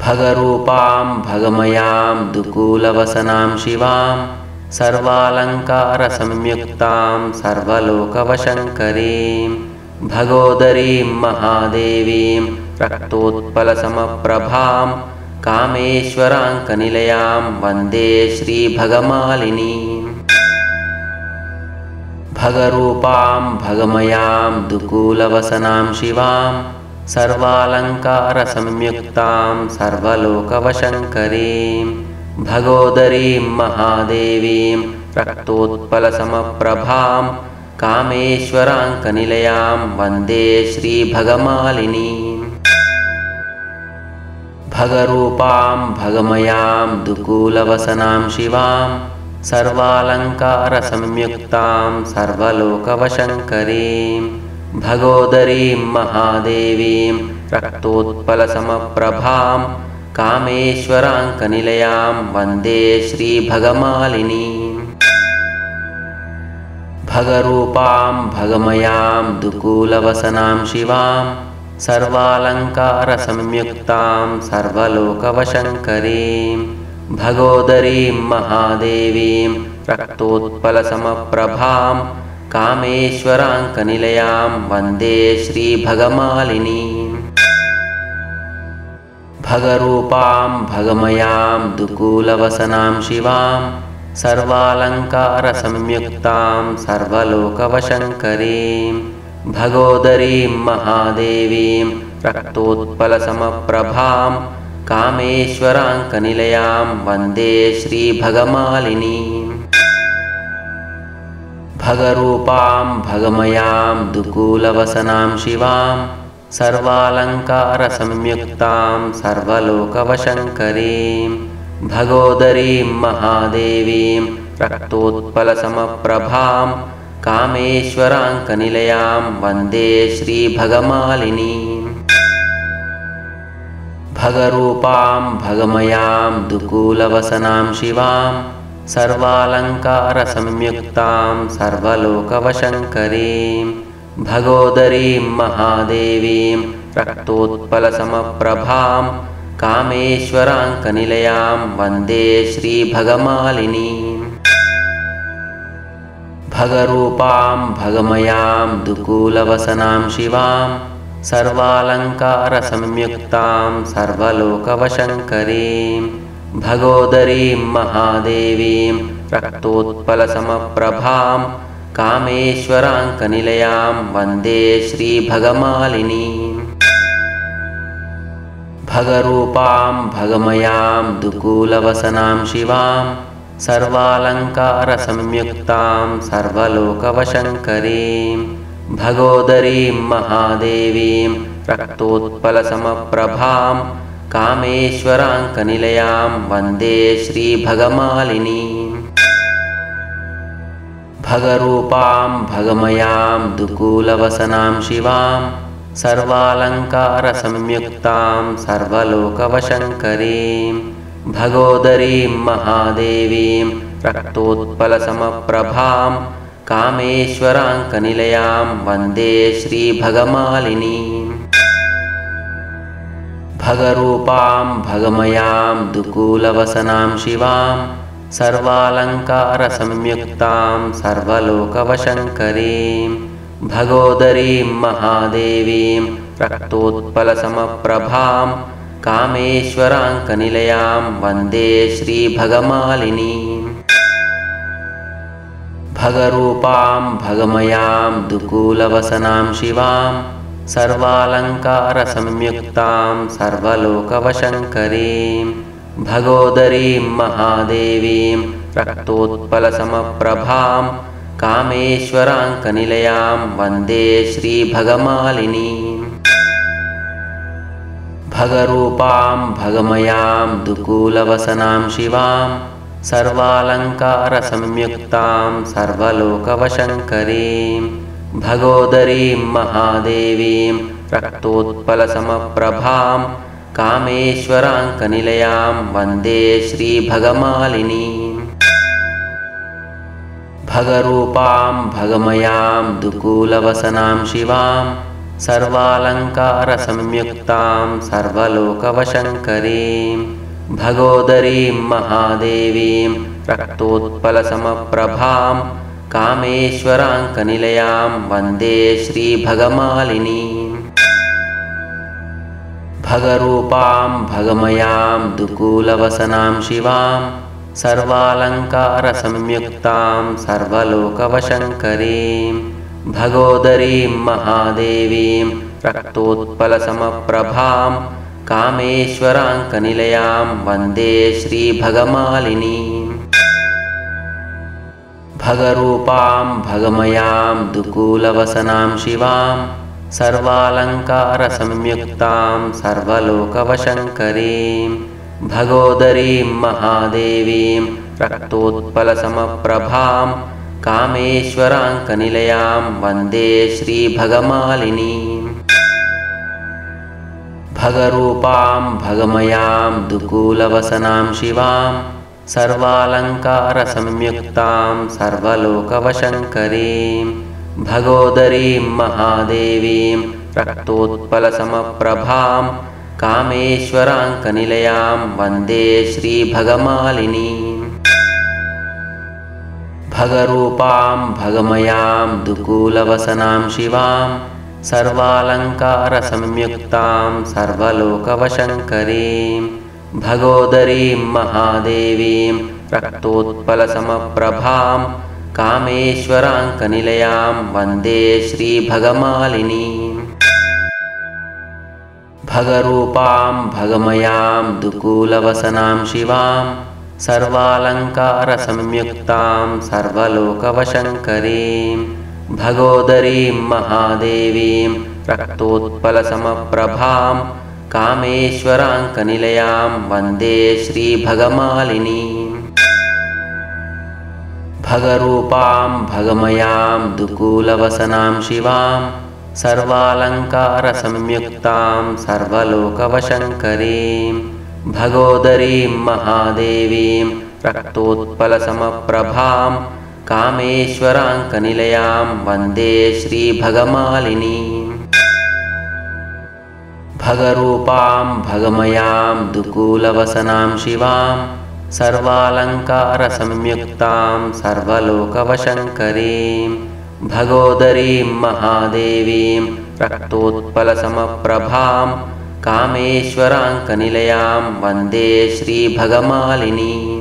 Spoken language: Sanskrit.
भगरूपां भगमयां दुकूलवसनां शिवां सर्वालङ्कारसंयुक्तां सर्वलोकवशङ्करीं भगोदरीं महादेवीं रक्तोत्पलसमप्रभां कामेश्वराङ्कनिलयां वन्दे श्रीभगमालिनीम् भगरूपां भगमयां दुकूलवसनां शिवां सर्वालङ्कारसंयुक्तां सर्वलोकवशङ्करीं भगोदरीं महादेवीं रक्तोत्पलसमप्रभां कामेश्वराङ्कनिलयां वन्दे श्रीभगमालिनीम् भगरूपां भगमयां दुकूलवसनां शिवां सर्वालङ्कारसंयुक्तां सर्वलोकवशङ्करीं भगोदरीं महादेवीं रक्तोत्पलसमप्रभां कामेश्वराङ्कनिलयां वन्दे श्रीभगमालिनीम् भगरूपां भगमयां दुकूलवसनां शिवां सर्वालङ्कारसंयुक्तां सर्वलोकवशङ्करीं भगोदरीं महादेवीं रक्तोत्पलसमप्रभां कामेश्वराङ्कनिलयां वन्दे श्रीभगमालिनीम् भगरूपां भगमयां दुकूलवसनां शिवां सर्वालङ्कारसंयुक्तां सर्वलोकवशङ्करीं भगोदरीं महादेवीं रक्तोत्पलसमप्रभां कामेश्वराङ्कनिलयां वन्दे श्रीभगमालिनीम् भगरूपां भगमयां दुकूलवसनां शिवां सर्वालङ्कारसंयुक्तां सर्वलोकवशङ्करीं भगोदरीं महादेवीं रक्तोत्पलसमप्रभां कामेश्वराङ्कनिलयां वन्दे श्रीभगमालिनीम् भगरूपां भगमयां दुकूलवसनां शिवां सर्वालङ्कारसंयुक्तां सर्वलोकवशङ्करीं भगोदरीं महादेवीं रक्तोत्पलसमप्रभां कामेश्वराङ्कनिलयां वन्दे श्रीभगमालिनीम् भगरूपां भगमयां दुकूलवसनां शिवां सर्वालङ्कारसंयुक्तां सर्वलोकवशङ्करीं भगोदरीं महादेवीं रक्तोत्पलसमप्रभां कामेश्वराङ्कनिलयां वन्दे श्रीभगमालिनीम् भगरूपां भगमयां दुकूलवसनां शिवां सर्वालङ्कारसंयुक्तां सर्वलोकवशङ्करीं भगोदरीं महादेवीं रक्तोत्पलसमप्रभां कामेश्वराङ्कनिलयां वन्दे श्रीभगमालिनीम् भगरूपां भगमयां दुकूलवसनां शिवां सर्वालङ्कारसंयुक्तां सर्वलोकवशङ्करीं भगोदरीं महादेवीं रक्तोत्पलसमप्रभां कामेश्वराङ्कनिलयां वन्दे श्रीभगमालिनीम् भगरूपां भगमयां दुकूलवसनां शिवां सर्वालङ्कारसंयुक्तां सर्वलोकवशङ्करीं भगोदरीं महादेवीं रक्तोत्पलसमप्रभां कामेश्वराङ्कनिलयां वन्दे श्रीभगमालिनीम् भगरूपां भगमयां दुकूलवसनां शिवां सर्वालङ्कारसंयुक्तां सर्वलोकवशङ्करीं भगोदरीं महादेवीं रक्तोत्पलसमप्रभां कामेश्वराङ्कनिलयां वन्दे श्रीभगमालिनीम् भगरूपां भगमयां दुकूलवसनां शिवां सर्वालङ्कारसंयुक्तां सर्वलोकवशङ्करीं भगोदरीं महादेवीं रक्तोत्पलसमप्रभां कामेश्वराङ्कनिलयां वन्दे श्रीभगमालिनीम् भगरूपां भगमयां दुकूलवसनां शिवां सर्वालङ्कारसंयुक्तां सर्वलोकवशङ्करीं भगोदरीं महादेवीं रक्तोत्पलसमप्रभां कामेश्वराङ्कनिलयां वन्दे श्रीभगमालिनीम् भगरूपां भगमयां दुकूलवसनां शिवां सर्वालङ्कारसंयुक्तां सर्वलोकवशङ्करीं भगोदरीं महादेवीं रक्तोत्पलसमप्रभां कामेश्वराङ्कनिलयां वन्दे श्रीभगमालिनीम् भगरूपां भगमयां दुकूलवसनां शिवां सर्वालङ्कारसंयुक्तां सर्वलोकवशङ्करीं भगोदरीं महादेवीं रक्तोत्पलसमप्रभां कामेश्वराङ्कनिलयां वन्दे श्रीभगमालिनीम् भगरूपां भगमयां दुकूलवसनां शिवां सर्वालङ्कारसंयुक्तां सर्वलोकवशङ्करीं भगोदरीं महादेवीं रक्तोत्पलसमप्रभां कामेश्वराङ्कनिलयां वन्दे श्रीभगमालिनीम् भगरूपां भगमयां दुकूलवसनां शिवां सर्वालङ्कारसंयुक्तां सर्वलोकवशङ्करीं भगोदरीं महादेवीं रक्तोत्पलसमप्रभां कामेश्वराङ्कनिलयां वन्दे श्रीभगमालिनीम् भगरूपां भगमयां दुकूलवसनां शिवां सर्वालङ्कारसंयुक्तां सर्वलोकवशङ्करीं भगोदरीं महादेवीं रक्तोत्पलसमप्रभां कामेश्वराङ्कनिलयां वन्दे श्रीभगमालिनीम् भगरूपां भगमयां दुकूलवसनां शिवां सर्वालङ्कारसंयुक्तां सर्वलोकवशङ्करीं भगोदरीं महादेवीं रक्तोत्पलसमप्रभां कामेश्वराङ्कनिलयां वन्दे श्रीभगमालिनीम् भगरूपां भगमयां दुकूलवसनां शिवां सर्वालङ्कारसंयुक्तां सर्वलोकवशङ्करीं भगोदरीं महादेवीं रक्तोत्पलसमप्रभां कामेश्वराङ्कनिलयां वन्दे श्रीभगमालिनीम्